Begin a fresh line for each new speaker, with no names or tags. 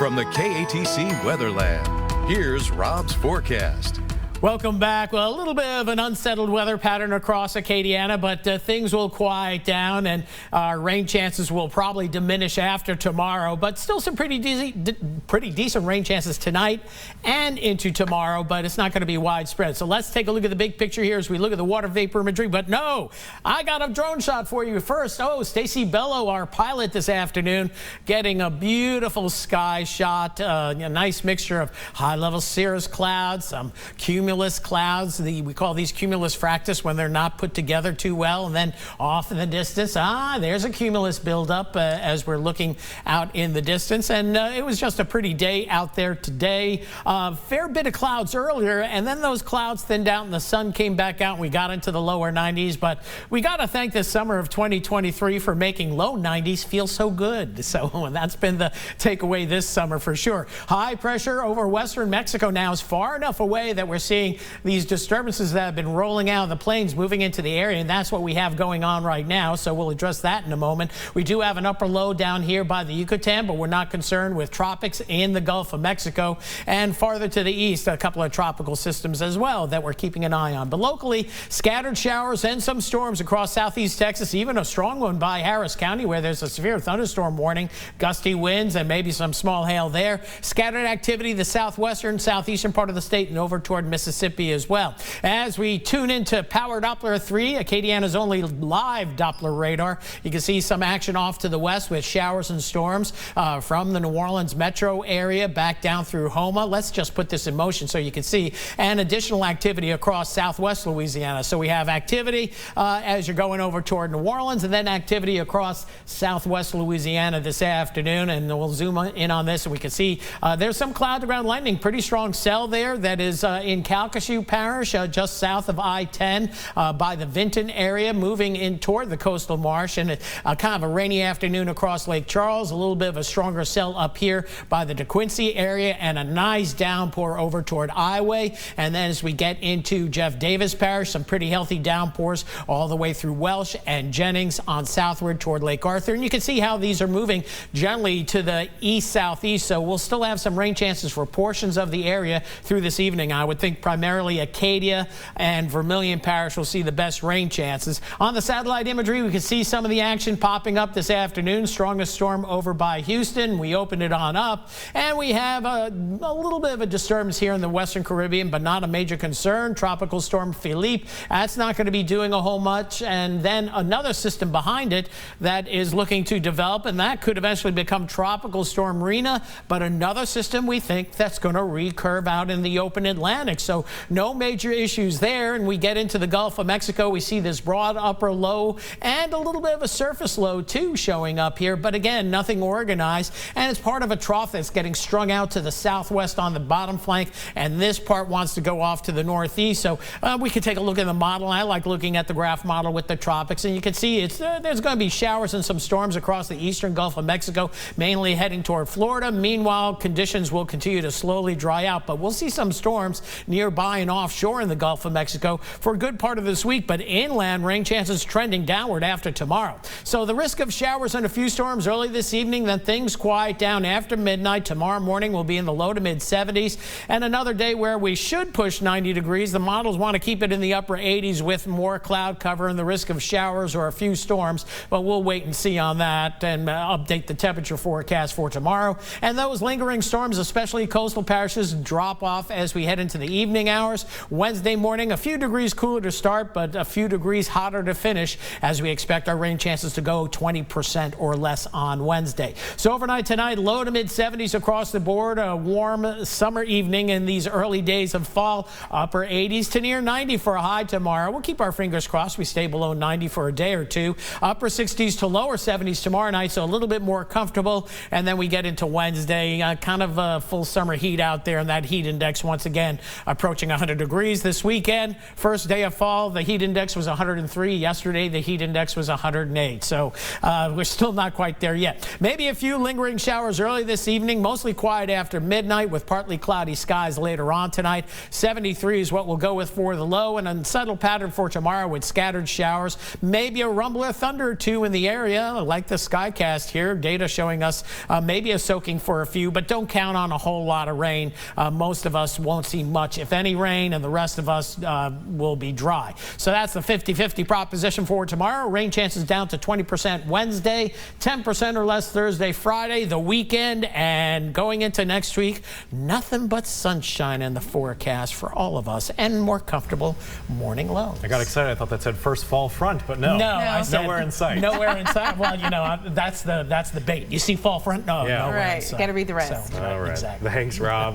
From the KATC Weatherland, here's Rob's forecast.
Welcome back. Well, a little bit of an unsettled weather pattern across Acadiana, but things will quiet down and rain chances will probably diminish after tomorrow, but still some pretty decent rain chances tonight and into tomorrow, but it's not going to be widespread. So let's take a look at the big picture here as we look at the water vapor imagery. But no, I got a drone shot for you first. Oh, Stacy Bello, our pilot this afternoon, getting a beautiful sky shot, a nice mixture of high-level cirrus clouds, some cumulus clouds. We call these cumulus fractus when they're not put together too well, and then off in the distance, there's a cumulus buildup as we're looking out in the distance. And it was just a pretty day out there today. Fair bit of clouds earlier, and then those clouds thinned out and the sun came back out and we got into the lower 90s. But we got to thank this summer of 2023 for making low 90s feel so good. So that's been the takeaway this summer for sure. High pressure over western Mexico now is far enough away that we're seeing these disturbances that have been rolling out of the plains moving into the area, and that's what we have going on right now. So we'll address that in a moment. We do have an upper low down here by the Yucatan, but we're not concerned with tropics in the Gulf of Mexico, and farther to the east a couple of tropical systems as well that we're keeping an eye on. But locally, scattered showers and some storms across southeast Texas, even a strong one by Harris County where there's a severe thunderstorm warning, gusty winds and maybe some small hail there. Scattered activity the southwestern, southeastern part of the state and over toward Mississippi as well. As we tune into Power Doppler 3, Acadiana's only live Doppler radar, you can see some action off to the west with showers and storms from the New Orleans metro area back down through Houma. Let's just put this in motion so you can see, and additional activity across southwest Louisiana. So we have activity as you're going over toward New Orleans, and then activity across southwest Louisiana this afternoon. And we'll zoom in on this and we can see there's some cloud around lightning, pretty strong cell there that is in Calcasieu Parish, just south of I-10 by the Vinton area, moving in toward the coastal marsh, and kind of a rainy afternoon across Lake Charles. A little bit of a stronger cell up here by the DeQuincy area, and a nice downpour over toward Iway. And then as we get into Jeff Davis Parish, some pretty healthy downpours all the way through Welsh and Jennings on southward toward Lake Arthur. And you can see how these are moving generally to the east-southeast, so we'll still have some rain chances for portions of the area through this evening. I would think primarily Acadia and Vermilion Parish will see the best rain chances. On the satellite imagery, we can see some of the action popping up this afternoon. Strongest storm over by Houston. We opened it on up, and we have a little bit of a disturbance here in the Western Caribbean, but not a major concern. Tropical storm Philippe, that's not going to be doing a whole much. And then another system behind it that is looking to develop, and that could eventually become Tropical Storm Rena, but another system we think that's going to recurve out in the open Atlantic. So no major issues there. And we get into the Gulf of Mexico, we see this broad upper low and a little bit of a surface low too showing up here, but again, nothing organized, and it's part of a trough that's getting strung out to the southwest on the bottom flank, and this part wants to go off to the northeast. So we can take a look at the model. I like looking at the graph model with the tropics, and you can see it's there's going to be showers and some storms across the eastern Gulf of Mexico, mainly heading toward Florida. Meanwhile, conditions will continue to slowly dry out, but we'll see some storms nearby and offshore in the Gulf of Mexico for a good part of this week, but inland rain chances trending downward after tomorrow. So the risk of showers and a few storms early this evening, then things quiet down after midnight. Tomorrow morning will be in the low to mid 70s, and another day where we should push 90 degrees. The models want to keep it in the upper 80s with more cloud cover and the risk of showers or a few storms, but we'll wait and see on that and update the temperature forecast for tomorrow. And those lingering storms, especially coastal parishes, drop off as we head into the evening hours. Wednesday morning, a few degrees cooler to start, but a few degrees hotter to finish as we expect our rain chances to go 20% or less on Wednesday. So overnight tonight, low to mid 70s across the board. A warm summer evening in these early days of fall. Upper 80s to near 90 for a high tomorrow. We'll keep our fingers crossed we stay below 90 for a day or two. Upper 60s to lower 70s tomorrow night, so a little bit more comfortable. And then we get into Wednesday, kind of full summer heat out there, and that heat index once again approaching 100 degrees this weekend. First day of fall, the heat index was 103. Yesterday, the heat index was 108. So we're still not quite there yet. Maybe a few lingering showers early this evening, mostly quiet after midnight with partly cloudy skies later on tonight. 73 is what we'll go with for the low. An unsettled pattern for tomorrow with scattered showers. Maybe a rumble or thunder or two in the area, like the skycast here. Data showing us maybe a soaking for a few, but don't count on a whole lot of rain. Most of us won't see much, if any, rain, and the rest of us will be dry. So that's the 50-50 proposition for tomorrow. Rain chances down to 20% Wednesday, 10% or less Thursday, Friday, the weekend, and going into next week, nothing but sunshine in the forecast for all of us and more comfortable morning lows.
I got excited. I thought that said first fall front, but no.
I said
nowhere in sight.
Nowhere in sight. Well, you know, that's the bait. You see fall front? No,
yeah.
nowhere in
Right.
sight.
Got to read the rest.
So,
All right.
Exactly.
Thanks, Rob.